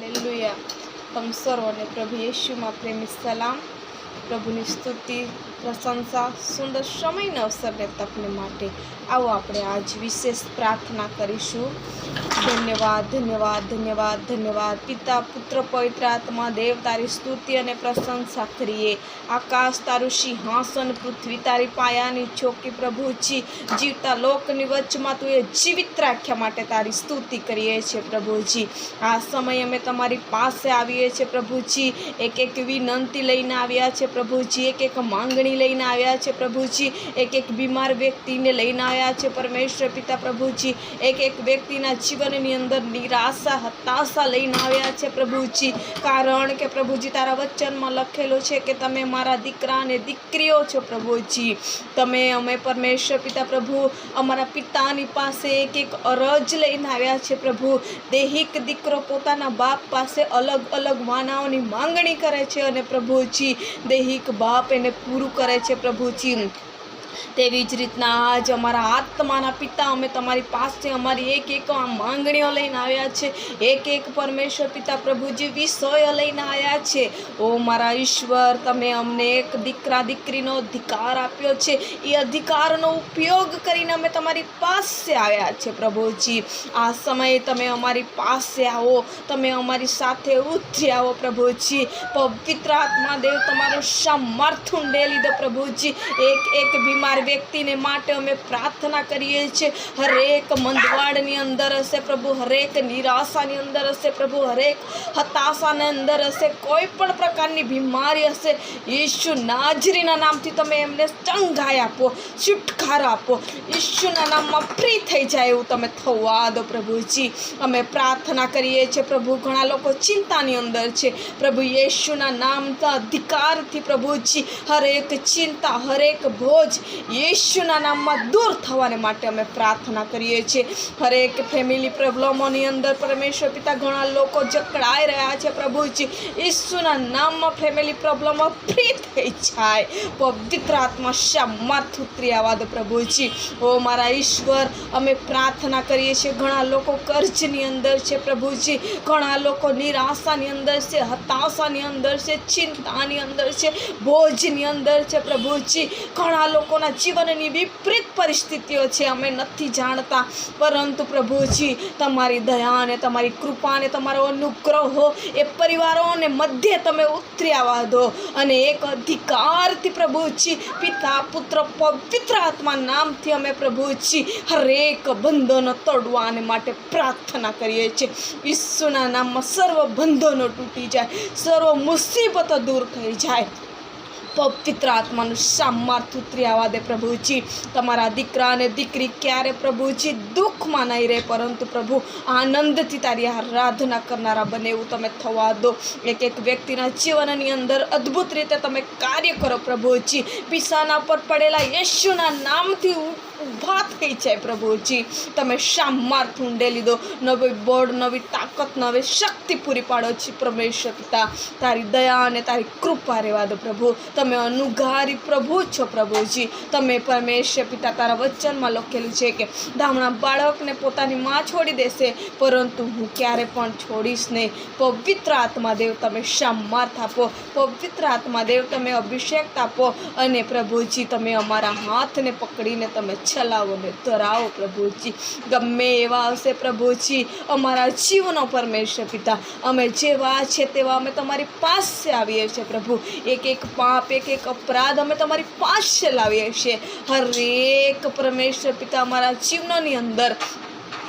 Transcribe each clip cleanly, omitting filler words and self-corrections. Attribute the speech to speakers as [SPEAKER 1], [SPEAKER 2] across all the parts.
[SPEAKER 1] Hallelujah. तम सर्वने प्रभु येशू में प्रेमी सलाम। प्रभुनी स्तुति प्रशंसा सुंदर समय ने अवसर ने तकने माटे आओ आपणे आज विशेष प्रार्थना करीशुं। धन्यवाद धन्यवाद धन्यवाद धन्यवाद पिता पुत्र पवित्र आत्मा देव तारी स्तुति अने प्रशंसा करिए। आकाश तारू सिंहासन पृथ्वी तारी पायानी चौकी प्रभुजी जीवता लोकनी वच्चमां तू जीवित राख्या माटे तारी स्तुति करीए छे प्रभुजी। आ समय अमे तमारी पासे आवीए छे प्रभुजी। एक एक विनंती लईने आव्या छे प्रभुजी। एक एक मांगणी लईने आव्या छे प्रभुजी। एक एक बीमार व्यक्तिने लईने आव्या छे परमेश्वर पिता प्रभुजी। एक एक व्यक्तिना जीवननी अंदर निराशा हताशा लईने आव्या छे प्रभुजी। कारण के प्रभुजी तारा वचનમાં લખેલું છે કે તમે મારા દીકરા અને દીકરીઓ છો પ્રભુજી। તમે અમે પરમેશ્વર પિતા પ્રભુ અમારા પિતાની પાસે એક એક અરજ લઈને આવ્યા છે પ્રભુ। દેહિક દીકરો પોતાના બાપ પાસે અલગ અલગ વાનાઓની માંગણી કરે છે અને પ્રભુજી દેહિક બાપ એને પૂરું કરે છે પ્રભુજી। तेवी ज रीतना आज अमरा आत्माना पिता अमे तमारी पासे अमारी एक एक मांगणीओ लईने आव्या छे। एक एक परमेश्वर पिता प्रभुजी विषय लईने आव्या छे। ओ मारा ईश्वर तमे अमने एक दीकरा दीकरीनो अधिकार आप्यो छे। ए अधिकारनो उपयोग करीने अमे तमारी पासे आव्या छे प्रभुजी। आ समय तमे अमारी पासे आवो, तमे अमारी साथे उतरी आवो प्रभुजी। पवित्र आत्मा देव तमारो सामर्थ्य उंडेली दो प्रभुजी। एक एक बीमार व्यक्ति ने माटे अमे प्रार्थना करीए छे। हरेक मंदवाड़नी अंदर हशे प्रभु, हरेक निराशानी अंदर हशे प्रभु, हरेक हताशाने अंदर हशे, कोई पण प्रकारनी बीमारी हशे, यीशु नाजरीना नामथी तमे एमने चंगाई आपो, छुटकारो आपो। यीशुना नाममां फ्री थई जाय एवुं तमे थवा दो प्रभुजी। अमे प्रार्थना करीए छे प्रभु। घणा लोको चिंतानी अंदर छे प्रभु। यीशुना नामना अधिकारथी प्रभुजी हरेक चिंता हरेक बोझ यीशुना नाममां दूर थवाने माटे अमे प्रार्थना करीए छे। हरेक फेमिली प्रॉब्लमोनी अंदर परमेश्वर पिता घणा लोको जकड़ाई रह्या छे प्रभुजी। यीशुना नाममां फेमिली प्रॉब्लमो फ्री थई जाय। पवित्र आत्मा सामर्थ्य उतरी आवा दो प्रभुजी। ओ मारा ईश्वर अमे प्रार्थना करीए छे। घणा लोको कर्जनी अंदर छे प्रभुजी, घणा लोको निराशानी अंदर छे, हताशानी अंदर छे, चिंतानी अंदर छे, बोझनी अंदर छे प्रभुजी। घणा लोकोना जीवननी विपरीत परिस्थितिओ छे, अमे नथी जाणता, परंतु प्रभुजी तमारी दया ने तमारी कृपा ने तमारो अनुग्रह ए परिवारोने मध्य तमे उतरी आवा दो अने एक अधिकारथी प्रभुजी पिता पुत्र पवित्र आत्मा नामथी अमे प्रभुजी हरेक बंधनो तोड़वाने माटे प्रार्थना करीए छे। यीशुना नाममां सर्व बंधनो तूटी जाय, सर्व मुसीबतो दूर थई जाय। पवित्र आत्माનું સામર્થ્ય ઉતરી આવા દે પ્રભુજી। તમારા દીકરા અને દીકરી ક્યારે પ્રભુજી દુઃખમાં નહીં રહે, પરંતુ પ્રભુ આનંદથી તારી આરાધના કરનારા બને એવું તમે થવા દો। એક એક વ્યક્તિના જીવનની અંદર અદ્ભુત રીતે તમે કાર્ય કરો પ્રભુજી। પીસાના પર પડેલા યેશુના નામથી ઊભા થઈ જાય પ્રભુજી। તમે સામર્થ્ય ઊંડેલી દો, નવી બોળ નવી તાકાત નવી શક્તિ પૂરી પાડો છે પરમેશ્વર પિતા। તારી દયા અને તારી કૃપા રહેવા દો પ્રભુ। તમે અનુગારી પ્રભુ છો પ્રભુજી। તમે પરમેશ્વર પિતા તારા વચનમાં લખેલું છે કે ધામણા બાળકને પોતાની માં છોડી દેશે, પરંતુ હું ક્યારે પણ છોડીશ નહીં। પવિત્ર આત્મા દેવ તમે સામર્થ્ય આપો, પવિત્ર આત્મા દેવ તમે અભિષેક આપો અને પ્રભુજી તમે અમારા હાથને પકડીને તમે ચલાવો ને ધરાવો પ્રભુજી। ગમે એવા હશે પ્રભુજી અમારા જીવનો પરમેશ્વર પિતા, અમે જેવા છે તેવા અમે તમારી પાસે આવીએ છીએ પ્રભુ। એક એક પાપ એક એક अपराध अमे तमारी पासे लावीए छीए। हरेक परमेश्वर पिता अमारा जीवननी अंदर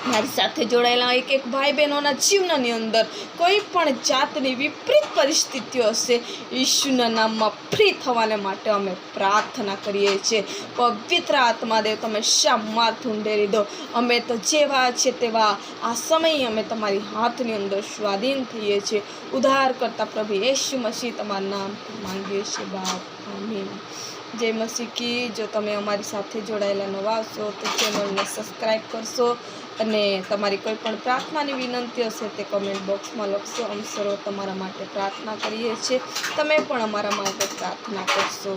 [SPEAKER 1] मारी साथे जोड़ायेला एक एक भाई बहनोना जीवननी अंदर कोई पण जातनी विपरीत परिस्थितिओ हशे, यीशुना नाममां फ्री थवाने माटे अमे प्रार्थना करीए छीए। पवित्र आत्मा देव तमे सामर्थ्य उंडेरी दो। अमे तो जेवा छे तेवा आ समय अमे तमारी हाथनी अंदर स्वाधीन थईए छीए। उद्धार करता प्रभु यीशु मसीह तमारा नाम मांगीए छीए बाप, आमीन। जय मसीह की। जो तमे अमारी साथे जोड़ायेला नवा छो तो चेनल ने सब्सक्राइब करशो અને તમારી કોઈ પણ પ્રાર્થનાની વિનંતી હશે તે કમેન્ટ બોક્સમાં લખશો। અમે સર્વ તમારા માટે પ્રાર્થના કરીએ છીએ, તમે પણ અમારા માટે પ્રાર્થના કરશો।